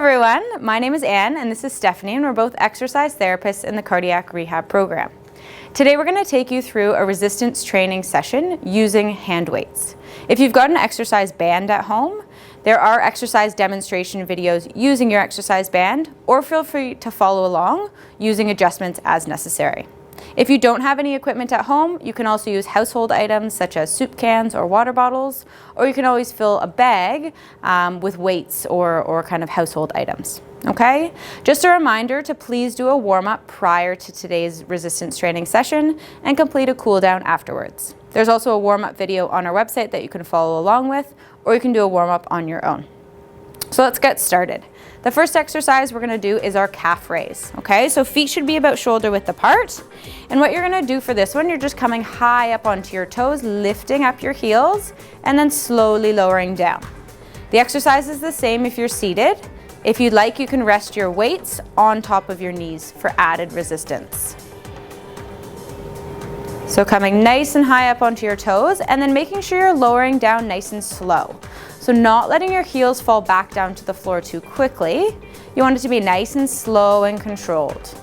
everyone, my name is Anne and this is Stephanie, and we're both exercise therapists in the cardiac rehab program. Today we're going to take you through a resistance training session using hand weights. If you've got an exercise band at home, there are exercise demonstration videos using your exercise band, or feel free to follow along using adjustments as necessary. If you don't have any equipment at home, you can also use household items such as soup cans or water bottles, or you can always fill a bag with weights or kind of household items. Okay? Just a reminder to please do a warm-up prior to today's resistance training session and complete a cool down afterwards. There's also a warm-up video on our website that you can follow along with, or you can do a warm-up on your own. So let's get started. The first exercise we're going to do is our calf raise. Okay, so feet should be about shoulder width apart. And what you're going to do for this one, you're just coming high up onto your toes, lifting up your heels, and then slowly lowering down. The exercise is the same if you're seated. If you'd like, you can rest your weights on top of your knees for added resistance. So coming nice and high up onto your toes, and then making sure you're lowering down nice and slow. So not letting your heels fall back down to the floor too quickly. You want it to be nice and slow and controlled.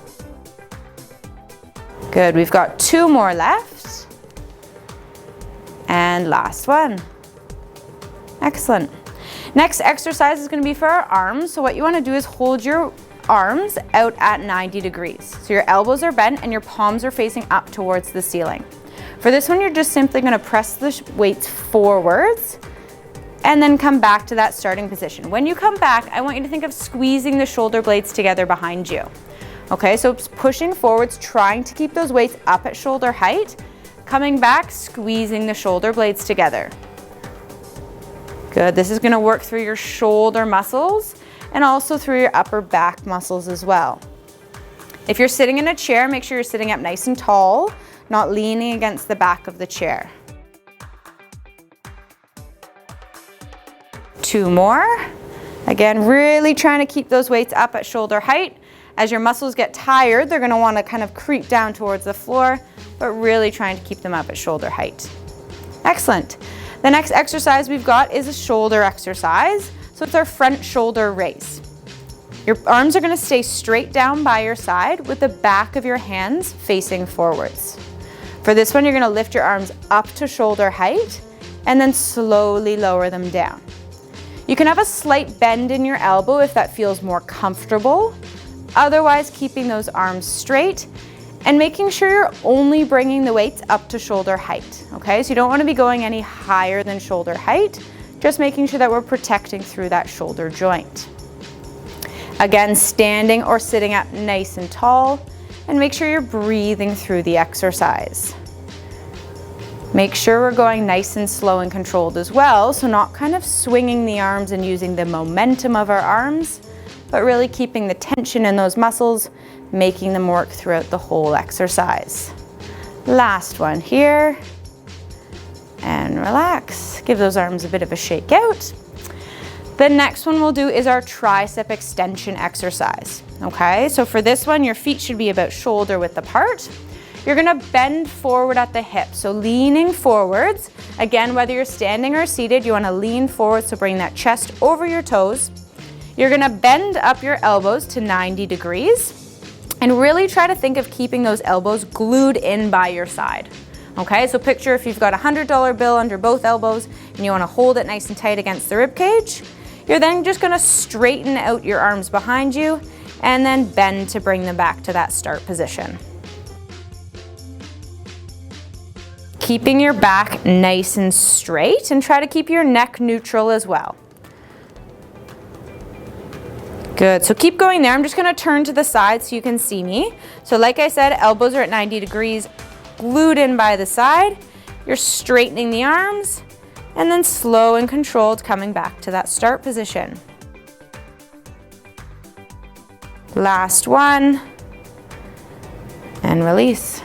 Good, we've got 2 more left. And last one. Excellent. Next exercise is going to be for our arms. So what you want to do is hold your arms out at 90 degrees. So your elbows are bent and your palms are facing up towards the ceiling. For this one, you're just simply going to press the weights forwards and then come back to that starting position. When you come back, I want you to think of squeezing the shoulder blades together behind you. Okay, so pushing forwards, trying to keep those weights up at shoulder height, coming back, squeezing the shoulder blades together. Good, this is gonna work through your shoulder muscles and also through your upper back muscles as well. If you're sitting in a chair, make sure you're sitting up nice and tall, not leaning against the back of the chair. 2 more. Again, really trying to keep those weights up at shoulder height. As your muscles get tired, they're gonna wanna kind of creep down towards the floor, but really trying to keep them up at shoulder height. Excellent. The next exercise we've got is a shoulder exercise. So it's our front shoulder raise. Your arms are gonna stay straight down by your side with the back of your hands facing forwards. For this one, you're gonna lift your arms up to shoulder height and then slowly lower them down. You can have a slight bend in your elbow if that feels more comfortable. Otherwise, keeping those arms straight and making sure you're only bringing the weights up to shoulder height. Okay, so you don't want to be going any higher than shoulder height, just making sure that we're protecting through that shoulder joint. Again, standing or sitting up nice and tall, and make sure you're breathing through the exercise. Make sure we're going nice and slow and controlled as well, so not kind of swinging the arms and using the momentum of our arms, but really keeping the tension in those muscles, making them work throughout the whole exercise. Last one here, and relax. Give those arms a bit of a shake out. The next one we'll do is our tricep extension exercise. Okay, so for this one, your feet should be about shoulder width apart. You're gonna bend forward at the hip, so leaning forwards. Again, whether you're standing or seated, you wanna lean forward, so bring that chest over your toes. You're gonna bend up your elbows to 90 degrees and really try to think of keeping those elbows glued in by your side. Okay, so picture if you've got a $100 bill under both elbows and you wanna hold it nice and tight against the rib cage. You're then just gonna straighten out your arms behind you and then bend to bring them back to that start position. Keeping your back nice and straight, and try to keep your neck neutral as well. Good, so keep going there. I'm just gonna turn to the side so you can see me. So like I said, elbows are at 90 degrees, glued in by the side. You're straightening the arms, and then slow and controlled coming back to that start position. Last one, and release.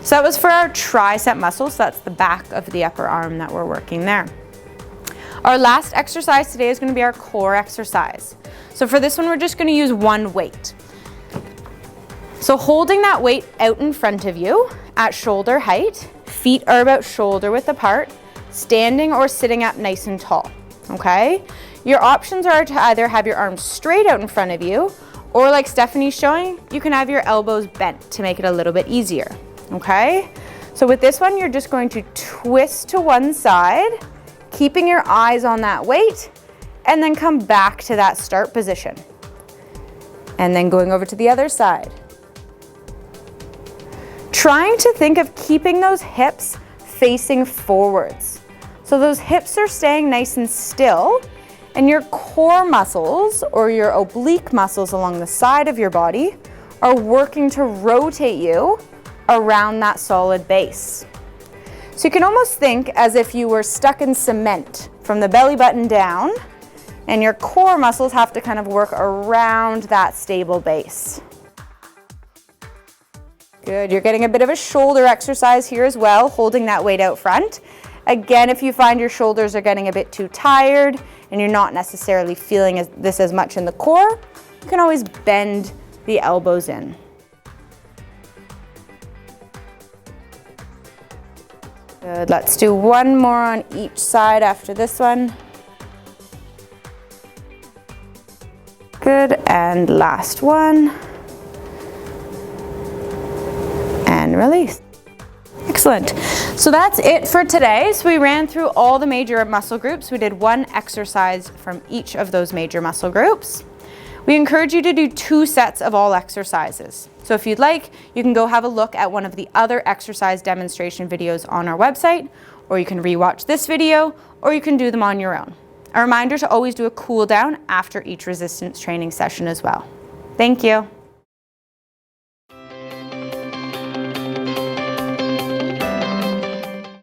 So that was for our tricep muscles, so that's the back of the upper arm that we're working there. Our last exercise today is going to be our core exercise. So for this one, we're just going to use 1 weight. So holding that weight out in front of you at shoulder height, feet are about shoulder width apart, standing or sitting up nice and tall, okay? Your options are to either have your arms straight out in front of you, or like Stephanie's showing, you can have your elbows bent to make it a little bit easier, okay? So with this one, you're just going to twist to one side, keeping your eyes on that weight, and then come back to that start position. And then going over to the other side. Trying to think of keeping those hips facing forwards. So those hips are staying nice and still, and your core muscles or your oblique muscles along the side of your body are working to rotate you around that solid base. So you can almost think as if you were stuck in cement from the belly button down, and your core muscles have to kind of work around that stable base. Good, you're getting a bit of a shoulder exercise here as well, holding that weight out front. Again, if you find your shoulders are getting a bit too tired and you're not necessarily feeling this as much in the core, you can always bend the elbows in. Good, let's do one more on each side after this one. Good, and last one. And release. Excellent. So that's it for today. So we ran through all the major muscle groups. We did one exercise from each of those major muscle groups. We encourage you to do 2 sets of all exercises. So if you'd like, you can go have a look at one of the other exercise demonstration videos on our website, or you can rewatch this video, or you can do them on your own. A reminder to always do a cool down after each resistance training session as well. Thank you.